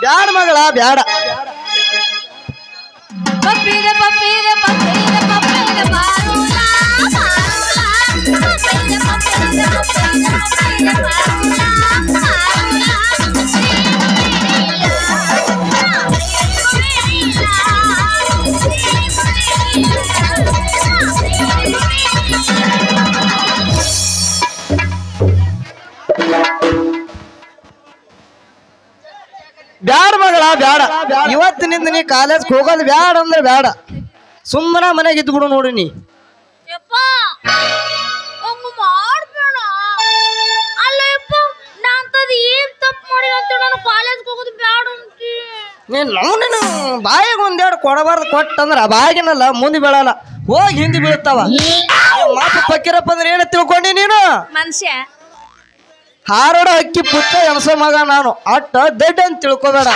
ಬ್ಯಾಡ ಮಗಳ ಬ್ಯಾಡ ಪಪ್ಪೀರೆ ಪಪ್ಪೀರೆ ಪಪ್ಪೀರೆ ಪಪ್ಪೀರೆ ಬಾರೂಲ ಪಪ್ಪೀರೆ ಪಪ್ಪೀರೆ ಪಪ್ಪೀರೆ ಬಾರೂಲ ಬ್ಯಾಡ ಮಗಳ ಬ್ಯಾಡ ಇವತ್ತಿನಿಂದ ನೀ ಕಾಲೇಜ್ ಹೋಗೋದು ಬ್ಯಾಡ ಅಂದ್ರೆ ಬ್ಯಾಡ ಸುಮ್ಮನೆ ಮನೆಗೆ ಇದ್ದು ಬಿಡು ನೋಡಿ ನೀ ಯಪ್ಪ ಹಂಗ ಮಾಡ್ಬೇಡ ಅಲ್ಲ ಯಪ್ಪ ನಾಂತದ ಏನ್ ತಪ್ಪು ಮಾಡಿಲ್ಲ ಅಂತ ನಾನು ಕಾಲೇಜ್ಗೆ ಹೋಗೋದು ಬ್ಯಾಡ ಅಂತಿ ನೀನು ಅವನೇನು ಬಾಯಿಗೆ ಒಂದೆರಡು ಕೊಡಬಾರ್ದು ಕೊಟ್ಟಂದ್ರ ಬಾಯಿಗೆನಲ್ಲ ಮುಂದೆ ಬೀಳಲ್ಲ ಹೋಗಿ ಹಿಂದೆ ಬೀಳ್ತಾವ ಮಾತು ಪಕ್ಕಿರಪ್ಪ ಅಂದ್ರೆ ಏನು ತಿಳ್ಕೊಂಡಿ ನೀನು ಮನುಷ್ಯ ಹಾರೋಡ ಅಕ್ಕಿ ಪುತ್ತ ಎಣಸೋ ಮಗ ನಾನು ಅಟ್ಟ ದಡ್ಡ ಅಂತ ತಿಳ್ಕೊಬೇಡ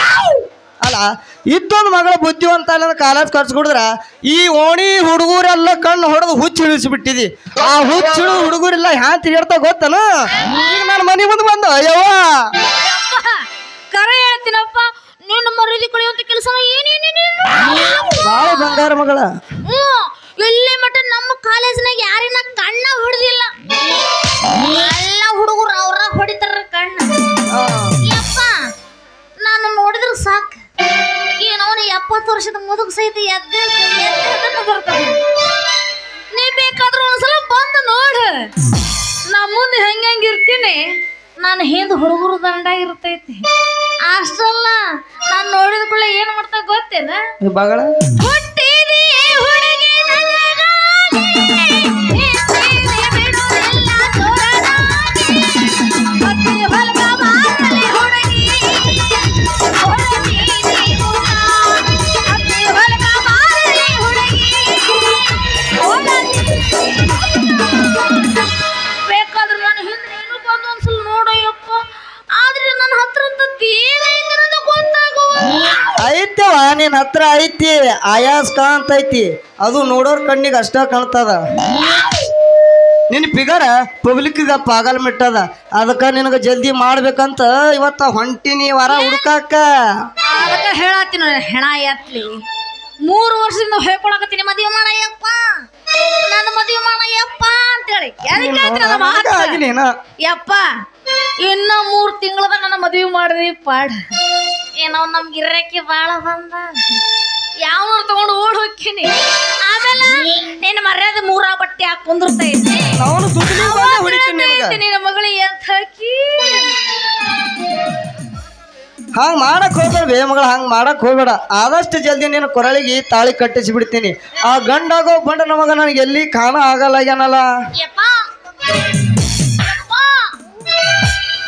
ಅಲ್ಲ ಇದ್ದೊಂದು ಮಗಳ ಬುದ್ಧಿವಂತ ಅಲ್ಲ ಕಾಲೇಜ್ ಕರ್ಸ್ಕೊಡಿದ್ರ ಈ ಓಣಿ ಹುಡುಗರೆಲ್ಲ ಕಣ್ಣು ಹೊಡೆದು ಹುಚ್ಚು ಇಳಿಸಿಬಿಟ್ಟಿದಿ ಆ ಹುಚ್ಚು ಹಿಡಿದು ಹುಡುಗರೆಲ್ಲ ಹ್ಯಾಂತ ಹೇಳ್ತಾ ಗೊತ್ತನ ಈಗ ನಾನು ಮನೆ ಮುಂದೆ ಬಂದ ಅಯ್ಯವ್ವ ಕರೆ ಹೇಳ್ತೀನಪ್ಪ ನೀನು ಮರ್ಯಾದೆ ಕಳೆಯುವಂತ ಕೆಲಸ ಬಾಳ ಬಂಗಾರ ಮಗಳ ಎಲ್ಲಿ ಮಟ್ಟ ನಮ್ಮ ಕಾಲೇಜ್ನಾಗ ಯಾರಿನ ಕಣ್ಣ ಹೊಡೆದಿಲ್ಲ ಎಲ್ಲ ಹುಡುಗರು ಅವ್ರ ಹೊಡಿತಾರ ಕಣ್ಣ ಯಪ್ಪ ನಾನು ನೋಡಿದ್ರ ಸಾಕು ಏನವನು 70 ವರ್ಷದ ಮುದುಗ ಸಹಿತ ಎದ್ದೆ ಬರ್ತಾನೆ ನೀ ಬೇಕಾದ್ರೂ ಒಂದ್ಸಲ ಬಂದು ನೋಡು ನಾ ಮುಂದೆ ಹೆಂಗಿರ್ತೀನಿ ನಾನು ಹಿಂದೆ ಹುಡುಗರು ದಂಡ ಇರ್ತೈತಿ ಅಷ್ಟಲ್ಲ ನಾನು ನೋಡಿದ ಕೂಡ ಏನ್ ಮಾಡ್ತಾ ಗೊತ್ತೇನ ಬಗಳ ಹುಟ್ಟಿದಿ ಹುಡುಗಿ ಬೇಕಾದ್ರೆ ನಾನು ಹಿಂದೆ ನೀನು ಬಂದು ಒಂದ್ಸಲ ನೋಡಯ್ಯಪ್ಪ ಆದ್ರೆ ನನ್ನ ಹತ್ರ ಐತವ ನಿನ್ ಹತ್ರ ಐತಿ ಆಯಾಸ್ ಕಾಣ್ತೈತಿ ಅದು ನೋಡೋರ್ ಕಣ್ಣಿಗೆ ಅಷ್ಟ ಕಾಣ್ತದ ನಿನ್ ಫಿಗರ ಪಬ್ಲಿಕ್ಗ ಪಾಗಲ್ ಮಿಟ್ಟದ ಅದಕ್ಕ ನಿನಗ ಜಲ್ದಿ ಮಾಡ್ಬೇಕಂತ ಇವತ್ತ ಹೊಂಟಿನಿ ವರ ಹುಡುಕಾಕ ಅದಕ್ಕೆ ಹೇಳತ್ತೀನಿ ಹೆಣ ಎತ್ಲಿ 3 ವರ್ಷದಿಂದ ಹೇಳ್ಕೊಳಕತ್ತೀನಿ ಮದುವೆ ಮಾಡಯ್ಯಪ್ಪ ನನ್ನ ಮದುವೆ ಮಾಡಯ್ಯಪ್ಪ ಅಂತೇಳಿ ಯಪ್ಪ ಇನ್ನ 3 ತಿಂಗಳದಾಗ ನನ್ನ ಮದುವೆ ಮಾಡಿದ್ವಿ ಪಾಡ್ ಏನೋ ನಮ್ ಗಿರ್ಯಾಕಿ ಬಾಳ ಬಂದ ಯಾವ ತಗೊಂಡು ಓಡ್ ಹೋಗ್ತೀನಿ ಆಮೇಲೆ ನಿನ್ನ ಮರ್ಯಾದೆ 3 ಬಟ್ಟೆ ಹಾಕಿ ಕುಂದಿರ್ತೈತಿ ನಿನ್ನ ಮಗಳು ಎಂತ ಹಾಕಿ ಹಂಗ ಮಾಡಕ್ ಹೋಗ್ಬೇಡ ಮಗಳ ಹಂಗ ಮಾಡಕ್ ಹೋಗ್ಬೇಡ ಆದಷ್ಟು ಜಲ್ದಿ ನೀನು ಕೊರಳಿಗೆ ತಾಳಿ ಕಟ್ಟಿಸಿ ಬಿಡ್ತೀನಿ ಆ ಗಂಡಾಗೋ ಬಂಡ ನಮಗ ನನಗೆ ಎಲ್ಲಿ ಕಾಣ ಆಗಲ್ಲಾಗ್ಯಾನಲ್ಲ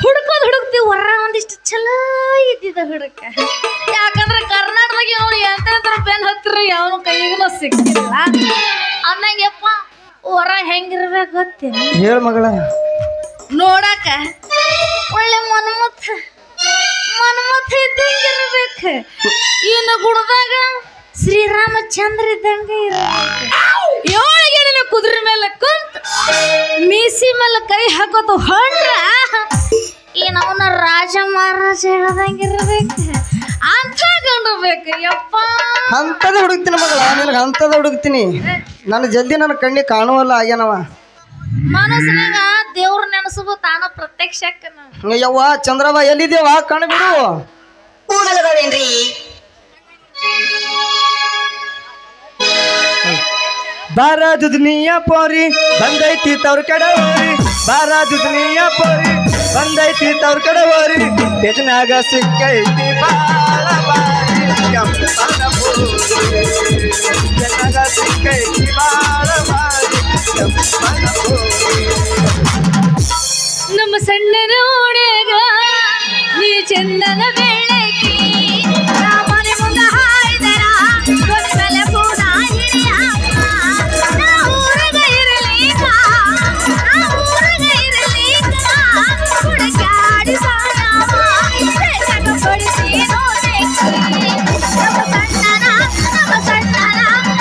ಹುಡುಕ್ತಿ ಹೊರ ಒಂದಿಷ್ಟು ಚಲೋ ಇದ್ದಿದ್ದ ಹುಡುಕ ಯಾಕಂದ್ರೆ ಕರ್ನಾಟಕದಾಗ ಅವನು ಎಂತ ಬೆನ್ ಹತ್ತಿರ ಯಾವನು ಕೈಗೂ ಸಿಕ್ತಿಲ್ಲ ಅನ್ನಂಗೆಪ್ಪ ಹೊರ ಹೆಂಗಿರ್ಬೇಕು ಗೊತ್ತೇನೆ ಹೇಳ ಮಗಳ ನೋಡಾಕ ಒಳ್ಳೆ ಮನ್ಮಥ ಇದ್ದಂಗಿರ್ಬೇಕು ಇನ್ನು ಗುಡ್ದಾಗ ಶ್ರೀರಾಮಚಂದ್ರ ಇದ್ದಂಗ ಇರ್ಬೇಕು 7 ಗೆಲಿನ ಕುದುರೆ ಮೇಲೆ ಕುಂತ ಮೀಸಿ ಮೇಲೆ ಕೈ ಹಾಕೋದು ಹೊಂಡ್ರ ಏನವನ ರಾಜ ಮಹಾರಾಜ ಹೇಳ್ದಂಗಿರ್ಬೇಕು ಅಂತ ಕಂಡಿರ್ಬೇಕು ಯಪ್ಪ ಅಂತದ ಹುಡುಕ್ತೀನಿ ಮಗಳ ನಿನಗೆ ಅಂತದ ಹುಡುಕ್ತೀನಿ ನನ್ನ ಜಲ್ದಿ ನನ್ನ ಕಣ್ಣಿಗೆ ಕಾಣುವಲ್ಲ ಆಗ್ಯಾನವ ಮನಸ್ಸಿನಾಗ ದೇವ್ರ ನೆನಸುಗು ತಾನ ಪ್ರತ್ಯಕ್ಷ ಯವ್ವ ಚಂದ್ರವ ಎಲ್ಲಿದ್ದೇವ ಕಣ್ಣು ಬಿಡು ಬಾರ ದುನಿಯಾ ಪೋರಿ ಬಂದೈತಿ ತವ್ರ ಕಡೆ ಹೋರಿ ಬಾರ ದುನಿಯಾ ಪೋರಿ ಬಂದೈತಿ ತವ್ರ ಕಡೆ ಹೋರಿ ತೆಜನಾಗ ಸಿಕ್ಕೈತಿ ಬಾಳ ಬಾರಿ ಕೆಂಪನ ಪೋರಿ ತೆಜನಾಗ ಸಿಕ್ಕೈತಿ ಬಾಳ ಬಾರಿ ಕೆಂಪನ ಪೋರಿ ನಮ್ಮ ಸಣ್ಣನ ಓಣ್ಯಾಗ ನೀ ಚಂದನ ಬೆಳಕಿ ಮನೆ ಮುಂದ ಹಾಯ್ದರ ಮೇಲೆ ಪೂನ ಹಿಡಿಯಪ್ಪ ನಾ ಊರಗ ಇರಲಿಕ್ಕ ಹುಡುಕಾಡಿ ಸಾರವ ಬೆಳಕ ಕೊಡಿಸಿ ನೋಡಕ್ಕೆ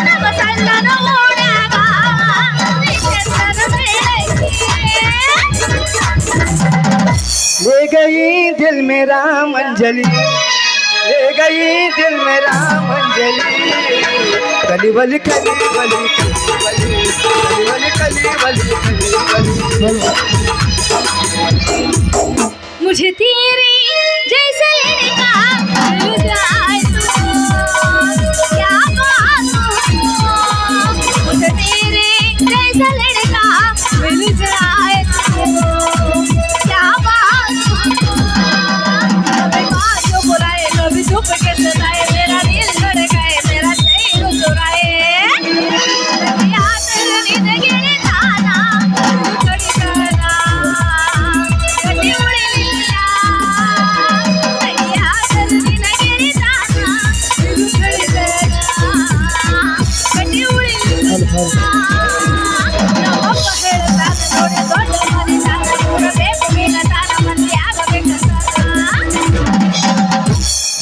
ನಮ್ಮ ಸಣ್ಣನ ಓಣ್ಯಾಗ ನೀ ಚಂದನ ಬೆಳಕಿ गई दिल मेरा मंजली ले गई दिल मेरा मंजली कली बली कली बली कली बली मुझे तेरे जैसे लड़का मिल जाए तो क्या बात हो मुझे तेरे जैसा लड़का मिल जाए तो क्या बात हो कभी बात जो बुलाए कभी चुप के सताए मेरा दिल धड़काए मेरा चैन चुराए याद जिंदगी ने थाना कड़ी करना कटी उड़ी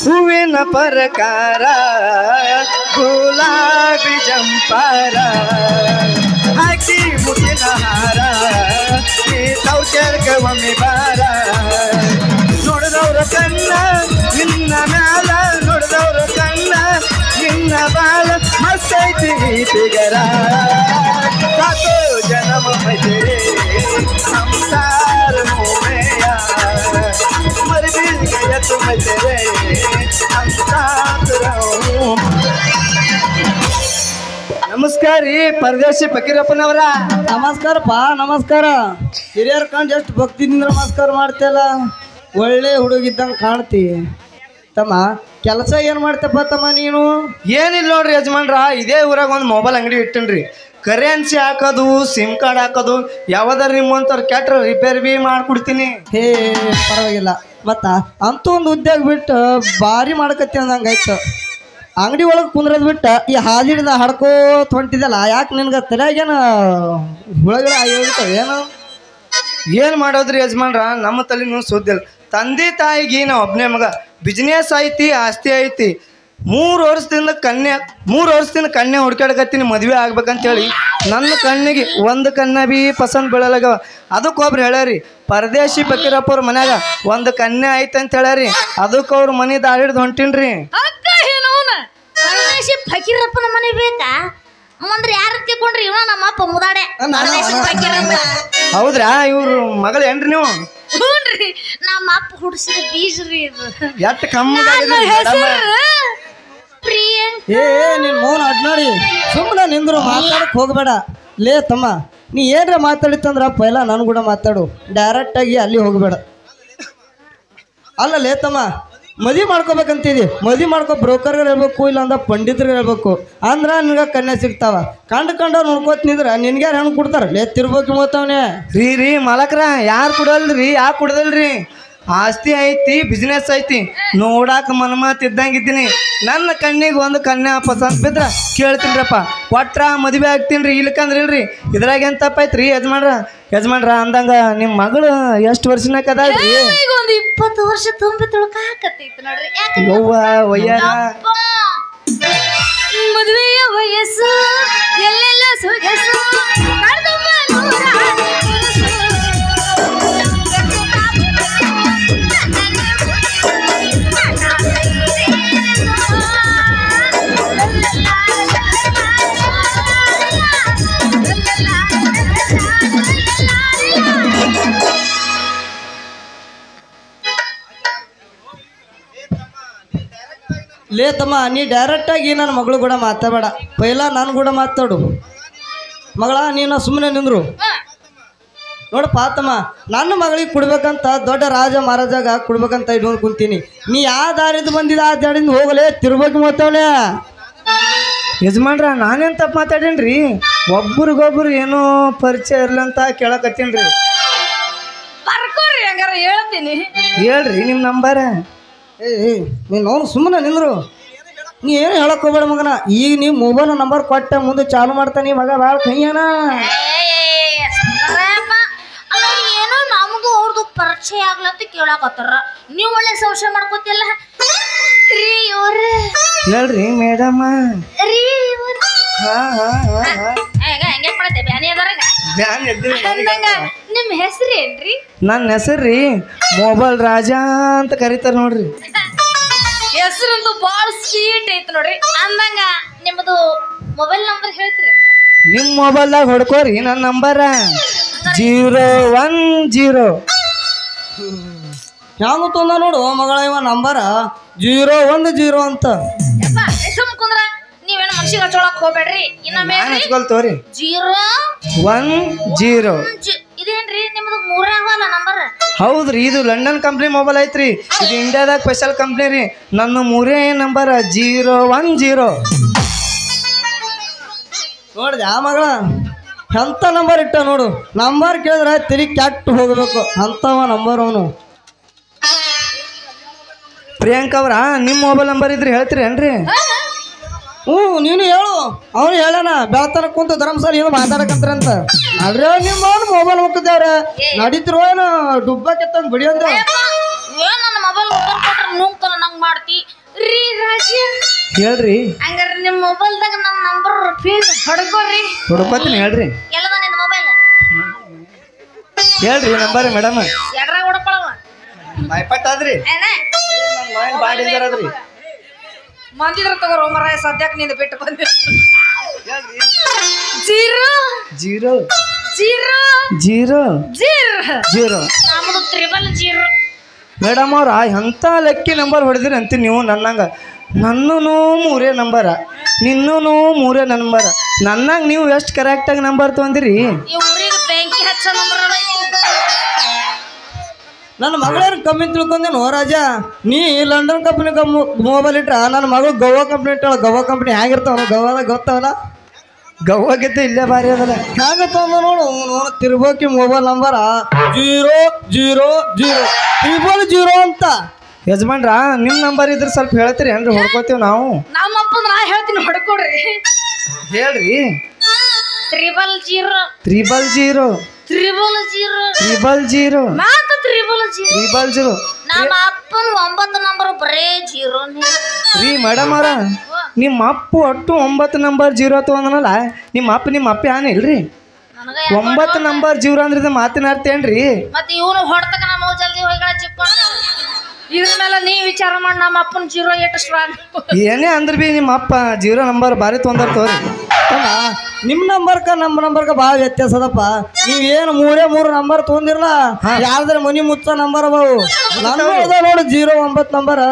ಹೂವಿನ ಪ್ರಕಾರ ಗುಲಾಬಿ ಜಂಪಾರ ಹಾಕಿ ಮುಗಿನ ಹಾರ ಈ ಸೌಚರ್ಗ ಒಮ್ಮೆ ಬಾರ ನೋಡಿದವ್ರ ಕಣ್ಣ ನಿನ್ನ ಮ್ಯಾಲ ನೋಡಿದವ್ರ ಕಣ್ಣ ನಿನ್ನ ಬಾಳ ಮಸ್ತೈತಿ ಬಿಗರ ಸಾಕೋ ಜನಮ ಮೈತೆ ಸಂಸಾರ ಮೋಮೆಯ मर भी गया तुम तेरे हम साथ रहो ನಮಸ್ಕಾರ ರೀ ಪರದೇಶಿ ಫಕೀರಪ್ಪನವರ ನಮಸ್ಕಾರಪ್ಪ ನಮಸ್ಕಾರ ಹಿರಿಯರ್ ಕಂಡು ಎಷ್ಟು ಭಕ್ತಿದಿಂದ ನಮಸ್ಕಾರ ಮಾಡ್ತಿಯಲ್ಲ ಒಳ್ಳೆ ಹುಡುಗಿದ್ದಂಗೆ ಕಾಣ್ತಿ ತಮ್ಮ ಕೆಲಸ ಏನು ಮಾಡ್ತಪ್ಪ ತಮ್ಮ ನೀನು ಏನಿಲ್ಲ ನೋಡ್ರಿ ಯಜಮಾನ್ರ ಇದೇ ಊರಾಗ ಒಂದು ಮೊಬೈಲ್ ಅಂಗಡಿ ಇಟ್ಟನ್ರಿ ಕರೆನ್ಸಿ ಹಾಕೋದು ಸಿಮ್ ಕಾರ್ಡ್ ಹಾಕೋದು ಯಾವ್ದಾರ ನಿಮ್ಮಂತವ್ರು ಕೆಟ್ರ ರಿಪೇರಿ ಬಿ ಮಾಡ್ಕೊಡ್ತೀನಿ ಹೇ ಪರವಾಗಿಲ್ಲ ಮತ್ತ ಅಂತೂ ಒಂದು ಉದ್ಯೋಗ ಬಿಟ್ಟು ಭಾರಿ ಮಾಡ್ಕತ್ತಿ ಅಂದಂಗೆ ಆಯ್ತು ಅಂಗಡಿ ಒಳಗೆ ಕುಂದ್ರದ್ ಬಿಟ್ಟು ಈ ಹಾದಿಡ್ದ ಹಡ್ಕೋತ ಹೊಂಟಿದಲ್ಲ ಯಾಕೆ ನಿನ್ಗೆ ತಲೆಯಾಗೇನು ಹುಳಗಿಳ ಆಗಿರ್ತಾವ ಏನು ಏನು ಮಾಡೋದ್ರಿ ಯಜಮಾನ್ರ ನಮ್ಮ ತಲೆನೂ ಸುದ್ದಿಲ್ಲ ತಂದೆ ತಾಯಿಗೆ ನಾವು ಒಬ್ಬನೇ ಮಗ ಬಿಸ್ನೆಸ್ ಐತಿ ಆಸ್ತಿ ಐತಿ 3 ವರ್ಷದಿಂದ ಕನ್ಯೆ ಹುಡ್ಕಾಡಕತ್ತೀನಿ ಮದುವೆ ಆಗ್ಬೇಕಂತೇಳಿ ನನ್ನ ಕಣ್ಣಿಗೆ ಒಂದು ಕನ್ನ ಬಿ ಪಸಂದ್ ಬೀಳಲಾಗವ ಅದಕ್ಕೊಬ್ರು ಹೇಳ್ಯಾರಿ ಪರದೇಶಿ ಫಕೀರಪ್ಪ ಅವ್ರ ಮನ್ಯಾಗ ಒಂದು ಕನ್ಯೆ ಐತೆ ಅಂತ ಹೇಳ್ಯಾರಿ ಅದಕ್ಕೆ ಅವ್ರ ಮನೆ ದಾರಿಡ್ದು ಹೊಂಟಿನ್ರಿ ಫಕೀರಪ್ಪನ ಮನೆ ಬೇಕಾ ಮುಂದ್ರೆ ಯಾರು ತಿಳ್ಕೊಂಡ್ರಿ ಇವ ನಮ್ಮ ಅಪ್ಪ ಮುದಾಡೆ ಹೌದ್ರಾ ಇವ್ರು ಮಗಳು ಏನ್ರಿ ನೀವು ಹ್ಞೂನ್ರಿ ನಮ್ಮ ಅಪ್ಪ ಹುಡ್ಸಿದ ಬೀಜ್ರಿ ಇದು ಎಷ್ಟು ಕಮ್ಮಿ ಏ ನೀನು ಮೌನ ಅಡ್ನಾಡಿ ಸುಮ್ಮನೆ ನಿಂದ್ರು ಮಾತಾಡಕ್ಕೆ ಹೋಗಬೇಡ ಲೇ ತಮ್ಮ ನೀ ಏನ್ರ ಮಾತಾಡಿತ್ತಂದ್ರ ಪೈಲ ನಾನು ಕೂಡ ಮಾತಾಡು ಡೈರೆಕ್ಟಾಗಿ ಅಲ್ಲಿ ಹೋಗಬೇಡ ಅಲ್ಲ ಲೇ ತಮ್ಮ ಮದುವೆ ಮಾಡ್ಕೋಬೇಕಂತಿದಿ ಮದುವೆ ಮಾಡ್ಕೊ ಬ್ರೋಕರ್ಗಳು ಹೇಳ್ಬೇಕು ಇಲ್ಲಾಂದ ಪಂಡಿತರು ಹೇಳ್ಬೇಕು ಅಂದ್ರೆ ನಿನ್ಗೆ ಕನ್ಯಾ ಸಿಗ್ತಾವ ಕಂಡು ನೋಡ್ಕೋತ ನಿಂದ್ರ ನಿನ್ಗೆ ಯಾರು ಹೆಣ್ಣು ಕೊಡ್ತಾರ ಲೇ ತಿರ್ಬೋಕಿ ಮೂತವನೇ ರೀ ಮಾಲಕ್ರ ಯಾರು ಕೊಡಲ್ರಿ ಯಾಕೆ ಕೊಡದಲ್ರಿ ಆಸ್ತಿ ಐತಿ ಬಿಸ್ನೆಸ್ ಐತಿ ನೋಡಾಕ ಮನ್ಮಾತ್ ಇದ್ದಂಗಿದ್ದೀನಿ ನನ್ನ ಕಣ್ಣಿಗೆ ಒಂದು ಕನ್ಯಾ ಪಸಂದ್ ಬಿದ್ರ ಕೇಳ್ತೀನ್ರಪ್ಪ ಕೊಟ್ರ ಮದುವೆ ಆಗ್ತೀನಿ ರೀ ಇಲ್ಕಂದ್ರೆ ಇಲ್ರಿ ಇದ್ರಾಗ ಏನು ತಪ್ಪೈತ್ರಿ ಯಜಮಾನ್ರ ಅಂದಂಗ ನಿಮ್ಮ ಮಗಳು ಎಷ್ಟು ವರ್ಷನಾಕ ಅದಾಳ್ರಿ ಈಗ ಒಂದು 20 ವರ್ಷ ತುಂಬಿ ತುಳ್ಕಾಕತ್ತೈತಿ ನೋಡ್ರಿ ಯವ್ವ ವಯ್ಯಾರ ಮದುವೆಯ ವಯಸ್ಸು ಎಲ್ಲೆಲ್ಲ ಸೊಗಸು ಲೇ ತಮ್ಮ ನೀ ಡೈರೆಕ್ಟಾಗಿ ನನ್ನ ಮಗಳು ಕೂಡ ಮಾತಾಡಬೇಡ ಪೈಲ ನಾನು ಕೂಡ ಮಾತಾಡು ಮಗಳ ನೀನು ಸುಮ್ಮನೆ ನಿಂದ್ರು ನೋಡಪ್ಪ ತಮ್ಮ ನನ್ನ ಮಗಳಿಗೆ ಕೊಡ್ಬೇಕಂತ ದೊಡ್ಡ ರಾಜ ಮಹಾರಾಜಾಗ ಕೊಡ್ಬೇಕಂತ ಇಟ್ಕೊಂಡು ಕುಂತೀನಿ ನೀ ಯಾವ ದಾರಿಯಿಂದ ಬಂದಿದ್ದ ಆ ದಾರಿಯಿಂದ ಹೋಗಲೇ ತಿರ್ಬೇಕು ಮಾತಾವಳೆ ಯಜಮಾನ್ರ ನಾನೇನು ತಪ್ಪು ಮಾತಾಡೇನ್ರಿ ಒಬ್ರಿಗೊಬ್ರು ಏನೋ ಪರಿಚಯ ಇರ್ಲಂತ ಕೇಳಕತ್ತೀನ್ರಿ ಬರ್ಕೋರಿ ಹಂಗಾರ ಹೇಳ್ತೀನಿ ಹೇಳ್ರಿ ನಿಮ್ಮ ನಂಬರ ಏ ನೀನು ಅವ್ನು ಸುಮ್ಮನೆ ನಿಂದ್ರು ನೀ ಏನು ಹೇಳಕ್ ಹೋಗ್ಬೇಡ ಮಗನ ಈಗ ನೀವು ಮೊಬೈಲ್ ನಂಬರ್ ಕೊಟ್ಟ ಮುಂದೆ ಚಾಲು ಮಾಡ್ತಾನೆ ಮಗ ಭಾಳ ಕೈಯನ ಏನೋ ನಮಗೂ ಅವ್ರದ್ದು ಪರಿಚಯ ಆಗ್ಲತ್ತ ಕೇಳಾಕತ್ತಾರ ನೀವು ಒಳ್ಳೆ ಸಂಶಯ ಮಾಡ್ಕೋತಿಲ್ಲ ರೀ ಇವ್ರೆ ಹೇಳ್ರಿ ಮೇಡಮ್ಮ ರೀ ಹಾ ಹಂಗೆ ಮಾಡತ್ತೆ ಬ್ಯಾನಿ ಅದರಾಗ ಬ್ಯಾನ್ ಎದ್ರಿ ನಿಮ್ಮ ಹೆಸರು ಏನ್ರಿ? ನನ್ನ ಹೆಸರು ರೀ ಮೊಬೈಲ್ ರಾಜ ಅಂತ ಕರೀತಾರ ನೋಡ್ರಿ. ಹೆಸರಂತೂ ಭಾಳ ಸ್ವೀಟ್ ಐತಿ ನೋಡ್ರಿ. ಅಂದಂಗ ನಿಮ್ಮದು ಮೊಬೈಲ್ ನಂಬರ್ ಹೇಳ್ತೀರಿ? ನಿಮ್ಮ ಮೊಬೈಲ್ದಾಗ ಹೊಡ್ಕೋರಿ ನನ್ನ ನಂಬರ 010. ಹ್ಯಾಂಗ ತೊಂದ ನೋಡು ಮಗಳ ಇವ ನಂಬರ 010 ಅಂತ. ಯಪ್ಪ ಸುಮ್ ಕುಂದ್ರ, ನೀವೇನು ಮನ್ಸಿಗೆ ಹಚ್ಚೋಳಕ್ ಹೋಗ್ಬೇಡ್ರಿ. ಇನ್ನೊಮ್ಮೆ ಹಚ್ಕೊಳ್ತವ್ರಿ 010. ಇದೇನ್ರಿ ನಿಮ್ದು 3 ಅವಲ್ಲ ನಂಬರ್? ಹೌದ್ರಿ, ಇದು ಲಂಡನ್ ಕಂಪ್ನಿ ಮೊಬೈಲ್ ಐತ್ರಿ. ಇದು ಇಂಡಿಯಾದಾಗ ಸ್ಪೆಷಲ್ ಕಂಪ್ನಿ ರೀ. ನನ್ನ 3 ನಂಬರ್ 010. ನೋಡಿದೆ ಆ ಮಗಳ ಎಂತ ನಂಬರ್ ಇಟ್ಟ ನೋಡು. ನಂಬರ್ ಕೇಳಿದ್ರೆ ತಿಳಿ ಕೆಟ್ಟು ಹೋಗ್ಬೇಕು ಅಂತವ ನಂಬರ್ ಅವನು. ಪ್ರಿಯಾಂಕಾ ಅವ್ರ ನಿಮ್ಮ ಮೊಬೈಲ್ ನಂಬರ್ ಇದ್ರೆ ಹೇಳ್ತೀರಿ ಏನ್ರಿ? ನೀನು ಹೇಳು. ಅವನು ಹೇಳಣ ಬೆಳತನ ಕುಂತ ಧರ್ಮಸ್ಥಳ ಏನು ಮಾತಾಡಕಂತ್ರಂತ. ಅಲ್ರಿ ನಿಮ್ಮ ಅವನು ಮೊಬೈಲ್ ಹೋಗ್ತಿದ್ದೇವ್ರ ನಡೀತಿರೋ ಏನು ಡುಬ್ಬ ಕೆತ್ತಂದ್ ಬಿಡಿ ಅಂದ. ಏನ್ ನನ್ನ ಮೊಬೈಲ್ ಕೊಟ್ರೆ ನುಂಗ್ತಾನ ನಂಗೆ ಮಾಡ್ತಿ ರೀ ರಾಜ? ಹೇಳ್ರಿ. ಹಂಗಾರೆ ನಿಮ್ಮ ಮೊಬೈಲ್ದಾಗ ನನ್ನ ನಂಬರ್ ಫೀಸ್ ಹೊಡ್ಕೋರಿ. ಹುಡುಕತ್ತೀನಿ ಹೇಳ್ರಿ. ಎಲ್ಲದ ನಿನ್ನ ಮೊಬೈಲ್? ಹೇಳ್ರಿ ನಂಬರ್ ಮೇಡಮ್. ಎಡ್ರಾಗ ಹೊಡ್ಕೊಳವ ಬಾಯ್ಪಟ್ಟಾದ್ರಿ ಬಾಡಿದ್ರಿ. ಮಂದಿದ್ರ ತಗೋರ ಮರ ಸದ್ಯಕ್ಕೆ ನಿಂದ ಬಿಟ್ಟು ಬಂದಿ. 000. ನಮ್ದು 000. ಮೇಡಮ್ ಅವ್ರ ಎಂಥ ಲೆಕ್ಕಿ ನಂಬರ್ ಹೊಡೆದಿರಿ ಅಂತೀರಿ ನೀವು ನನ್ನಂಗ. ನನ್ನೂ 3 ನಂಬರ, ನಿನ್ನೂ 3 ನಂಬರ. ನನ್ನಂಗ ನೀವು ಎಷ್ಟು ಕರೆಕ್ಟಾಗಿ ನಂಬರ್ ತೊಗೊಂದಿರಿ? ಈ ಊರಿಗೆ ಬೆಂಕಿ ಹಚ್ಚ ನಂಬರ್. ನನ್ನ ಮಗಳೇನು ಕಮ್ಮಿ ತಿಳ್ಕೊಂಡೇನು ರಾಜ? ನೀ ಲಂಡನ್ ಕಂಪ್ನಿ ಮೊಬೈಲ್ ಇಟ್ರ ನನ್ನ ಮಗಳು ಗೋವಾ ಕಂಪ್ನಿ ಇಟ್ಟಾಳ. ಗೋವಾ ಕಂಪ್ನಿ ಹೇಗಿರ್ತಾವ ಗೋವಾದಾಗ ಗೊತ್ತಾವಲ್ಲ? ಗವ್ವಾಗೆದ್ದ ಇಲ್ಲೇ ಭಾರಿ ಅದಲ್ಲ. ಹ್ಯಾಂಗ ತೊಂದ ನೋಡು ನೋಡು ತಿರ್ಬೋಕಿ ಮೊಬೈಲ್ ನಂಬರ 000 ಅಂತ. ಯಜಮಾನ್ರ ನಿಮ್ಮ ನಂಬರ್ ಇದ್ರೆ ಸ್ವಲ್ಪ ಹೇಳ್ತೀರಿ ಏನ್ರಿ? ಹೊಡ್ಕೋತೀವಿ ನಾವು. ನಮ್ಮ ಅಪ್ಪ ನಾ ಹೇಳ್ತೀನಿ ಹೊಡ್ಕೊಡ್ರಿ. ಹೇಳ್ರಿ. 000. 000. ಮಾತು 000. ನಮ್ಮ ಅಪ್ಪನ 9 ನಂಬರ್ ಬರೇ 0 ರೀ ಮೇಡಮ್ ಅವ್ರ, ನಿಮ್ಮ ಅಪ್ಪ ಒಟ್ಟು 9 ನಂಬರ್ 0 ತೊಗೊಂಡನಲ್ಲ. ನಿಮ್ಮ ಅಪ್ಪ ಏನ್ ಇಲ್ರಿ? 9 ನಂಬರ್ 0 ಅಂದ್ರೆ ಇದು ಮಾತಿನ ಅರ್ಥ ಏನ್ರಿ? ಮತ್ತೆ ಇವನು ಹೊಡ್ತಕ ನಮ್ಮ ಜಲ್ದಿ ಹೋಗಿ ಚಿಕ್ಕೊಂಡು ಇದ್ರ ಮೇಲೆ ನೀ ವಿಚಾರ ಮಾಡಿ ನಮ್ಮ ಅಪ್ಪನ 0 ಎಷ್ಟು ಸ್ಟ್ರಾಂಗ್. ಏನೇ ಅಂದ್ರೆ ಬಿ ನಿಮ್ಮ ಅಪ್ಪ 0 ನಂಬರ್ ಭಾರಿ ತೊಂದರೆ ತೋರಿ. ನಿಮ್ಮ ನಂಬರ್ಕ ನಮ್ಮ ನಂಬರ್ಕ ಭಾಳ ವ್ಯತ್ಯಾಸ ಅದಪ್ಪ. ನೀವೇನು 3 ನಂಬರ್ ತೊಗೊಂದಿರಲ್ಲ, ಯಾವ್ದಾರ ಮನಿ ಮುಚ್ಚ ನಂಬರ್ ಅದಾವು. ನನ್ನ ಅದ ನೋಡು 09 ನಂಬರ್.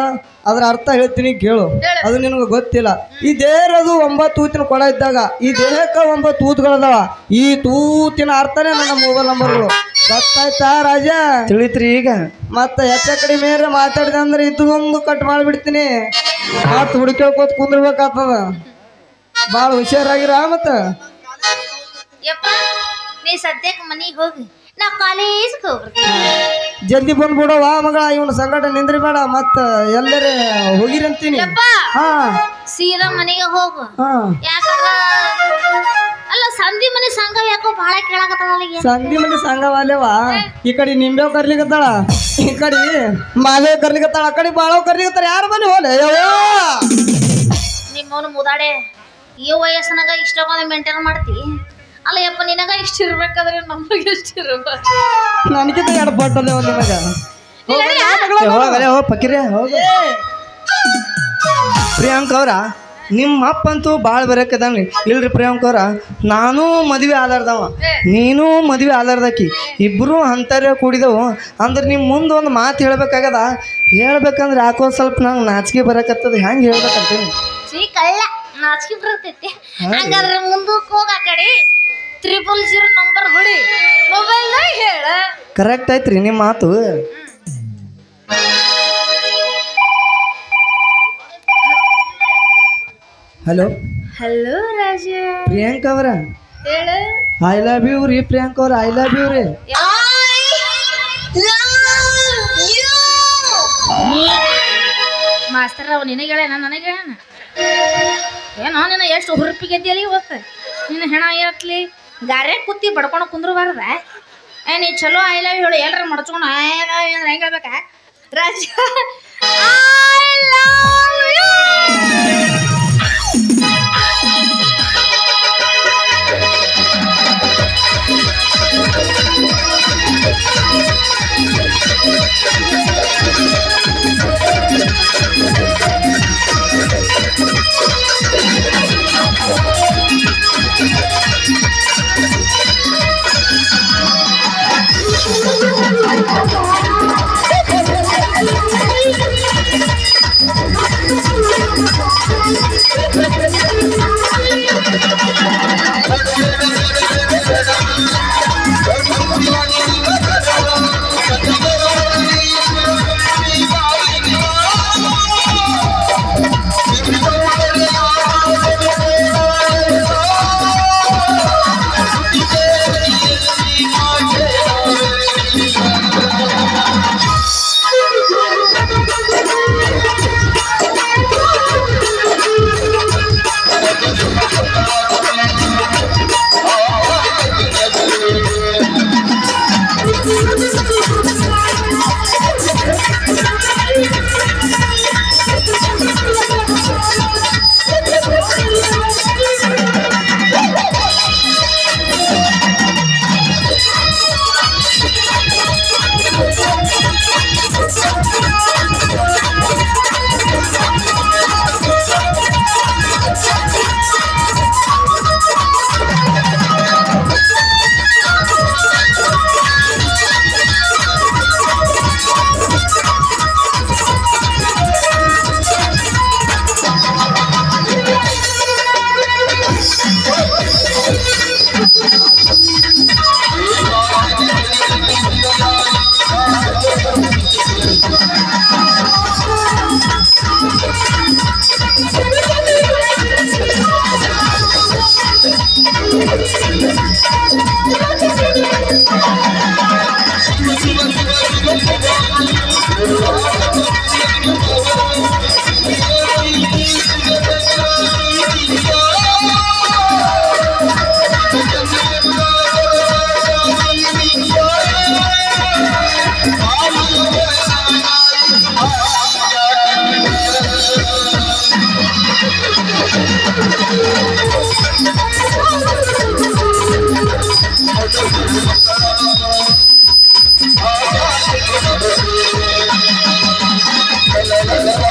ಅದ್ರ ಅರ್ಥ ಹೇಳ್ತೀನಿ ಕೇಳು, ಅದು ನಿನಗೆ ಗೊತ್ತಿಲ್ಲ. ಈ ದೇಹರದು 9 ತೂತಿನ ಕೊಡ ಇದ್ದಾಗ ಈ ದೇಹಕ್ಕೆ 9 ತೂತುಗಳದಾವ. ಈ ತೂತಿನ ಅರ್ಥನೇ ನನ್ನ ಮೊಬೈಲ್ ನಂಬರ್ಗಳು. ಗೊತ್ತಾಯ್ತಾ ರಾಜ? ತಿಳಿತ್ರಿ ಈಗ. ಮತ್ತೆ ಹೆಚ್ಚ ಕಡಿಮೆ ಮಾತಾಡಿದೆ ಅಂದ್ರೆ ಇದೊಂದು ಕಟ್ ಮಾಡಿಬಿಡ್ತೀನಿ. ಮತ್ತೆ ಹುಡುಕ್ಯಾಕೋತ ಕುಂದಿರ್ಬೇಕಾಗ್ತದ. ಭಾಳ ಹುಷಾರಾಗಿರ. ಮತ್ತೆ ಯಪ್ಪ ನೀ ಸದ್ಯಕ್ಕೆ ಮನೆಗೆ ಹೋಗಿ, ನಾ ಕಾಲೇಜ್ಗೆ ಹೋಗ್ತೀನಿ. ಜಲ್ದಿ ಬಂದ್ಬಿಡವ ಮಗಳ. ಇವನ ಸಂಗಟ ನಿಂದ್ರಿ ಬೇಡ. ಮತ್ತ ಎಲ್ಲರೇ ಹೋಗಿರಂತೀನಿ. ಹಾ ಸೀದಾ ಮನೆಗೆ ಹೋಗು. ಹಾ ಯಾಕಂದ್ರ ಅಲ್ಲ ಸಂಧಿ ಮನೆ ಸಂಘ ಯಾಕೋ ಬಹಳ ಕೇಳಾಕತ್ತಾಳ. ಸಂಧಿ ಮನೆ ಸಂಘವಾಲೇವ. ಈ ಕಡೆ ನಿಂಬೇವ್ ಕರ್ಲಿಕತ್ತಾಳ, ಈ ಕಡೆ ಮಾದೇವ್ ಕರ್ಲಿಕತ್ತಾಳ, ಆ ಕಡೆ ಬಾಳವ್ ಕರ್ಲಿಕತ್ತಾರ. ಯಾರ ಮನೆ ಹೋಲೆ ನಿಮ್ಮವನು ಮುದಾಡೆ. ಈ ವಯಸ್ಸಿನಾಗ ಇಷ್ಟೊಂದು ಮೇಂಟೈನ್ ಮಾಡ್ತಿ ಅಲ್ಲ ಯಪ್ಪ. ನಿನಗ ಇಷ್ಟ ಇರ್ಬೇಕಾದ್ರೆ ನಮಗೆ ಇಷ್ಟ ಇರ್ಬೇಕು. ನನಗಿಂತ 2 ಪಟ್ಟಲ್ಲೇ ಒಂದು ಮಗ. ಪಕ್ಕಿರೇ ಹೋಗ. ಪ್ರಿಯಾಂಕಾ ಅವ್ರ ನಿಮ್ಮ ಅಪ್ಪ ಅಂತೂ ಭಾಳ ಬರಕದಾನ್ರಿ. ಇಲ್ರಿ ಪ್ರಿಯಾಂಕಾ ಅವ್ರ, ನಾನು ಮದುವೆ ಆಲಾರ್ದವ, ನೀನು ಮದುವೆ ಆಲಾರ್ದಕ್ಕಿ, ಇಬ್ಬರು ಅಂತಾರೆ ಕೂಡಿದವು. ಅಂದ್ರೆ ನಿಮ್ಮ ಮುಂದೆ ಒಂದು ಮಾತು ಹೇಳ್ಬೇಕಾಗದ. ಹೇಳ್ಬೇಕಂದ್ರೆ ಯಾಕೋ ಸ್ವಲ್ಪ ನಂಗೆ ನಾಚಿಕೆ ಬರಕತ್ತದ. ಹೆಂಗೆ ಹೇಳ್ಬೇಕಂತೀನಿ? ಕಳ್ಳ ನಾಚಿಕೆ ಬರ್ತೈತಿ. ಹಂಗಾದ್ರೆ ಮುಂದಕ್ಕೆ ಹೋಗ. ಆ ಕಡೆ 000 ನಂಬರ್ ಹೊಡಿ ಮೊಬೈಲ್ನಾಗ ಹೇಳ. ಕರೆಕ್ಟ್ ಐತ್ರಿ ನಿಮ್ಮ ಮಾತು. ಹಲೋ ಹಲೋ ರಾಜ. ಪ್ರಿಯಾಂಕಾ ಅವರ ಹೇಳ. ಐ ಲವ್ ಯು ರೀ ಪ್ರಿಯಾಂಕಾ ಅವ್ರ. ಐ ಲವ್ ಯು ರೀ. ಮಾಸ್ತರ್ ಅವ ನಿನಗೆ ಹೇಳೇನ ನನಗೆ ಹೇಳೇನ? ಏನೋ ನಿನ್ನ ಎಷ್ಟು ಹುರುಪಿಗೆದ್ದಿಯಲ್ಲಿ ಇವತ್ತು. ನಿನ್ನ ಹೆಣ ಇರತ್ಲಿ ಗಾರೆ ಕುತ್ತಿ ಬಡ್ಕೊಂಡು ಕುಂದ್ರಬಾರ್ದ. ನೀ ಚಲೋ ಐ ಲವ್ ಯು ಹೇಳಿ ಎಲ್ಲರ ಮಡ್ಚ್ಕೊಂಡು ಐ ಲವ್ ಯು ಅಂದ್ರೆ ಹೆಂಗೆ ಹೇಳ್ಬೇಕಾ ರಾಜ? I love you. ಹೋಗ್ಯಾನ